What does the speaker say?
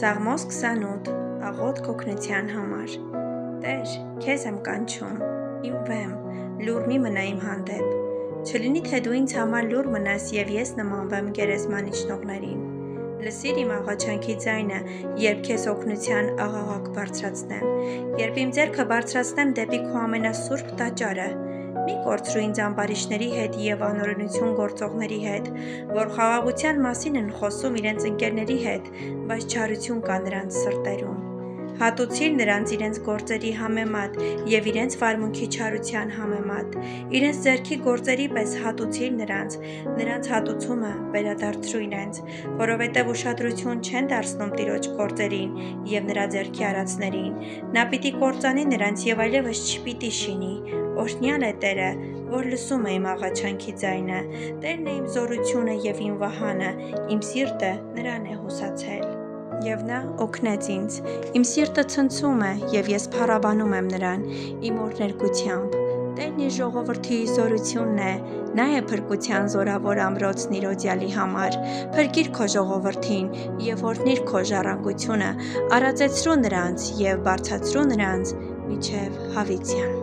Սաղմոս 28 աղոթք օգնության համար։ Տեր, քեզ եմ կանչում, իմ վեմ, լուռ մի մնա իմ հանդեպ։ Չլինի թե դու ինձ համար լուռ մնաս և ես նմանվեմ գերեզման իջնողներին։ Լսիր իմ աղաչանքի ձայնը, երբ քեզ օգնության աղաղակ բարձրացնեմ, երբ իմ ձեռքը բարձրացնեմ դեպի քո ամենասուրբ տաճարը։ Մի կորցրու ինձ ամբարիշտների հետ և անօրենություն գործողների հետ, որ խաղաղության մասին են խոսում իրենց ընկերների հետ, բայց չարություն կա նրանց սրտերում։ Հատուցիր նրանց իրենց գործերի համեմատ և իրենց վարմունքի չարության համեմատ, իրենց ձեռքի գործերի պես հատուցիր նրանց հատուցումը վերադարձրու իրենց, որովհետև ուշադրություն չեն դարձնում Տիրոջ գործերին և նրա ձեռքի արածներին, նա պիտի կործանի նրանց և այլևս չպիտի շինի։ Օրհնյալ է Տերը, որ լսում է իմ աղաչանքի ձայնը, Տերն է իմ զորությունը և իմ վահանը, իմ սիրտը նրան է հուսացել։ Եվ նա օգնեց ինձ, իմ սիրտը ցնցում է և ես փառաբանում եմ նրան, իմ օրհներգությամբ։ Տերն իր ժողովրդի զորությունն է, նա է փրկության զորավոր ամրոցն իր օձյալի համար։ Փրկիր քո ժողովրդին և օրհնիր քո ժառանգությունը, արածեցրու նրանց և բարձրացրու նրանց մինչև հավիտյան։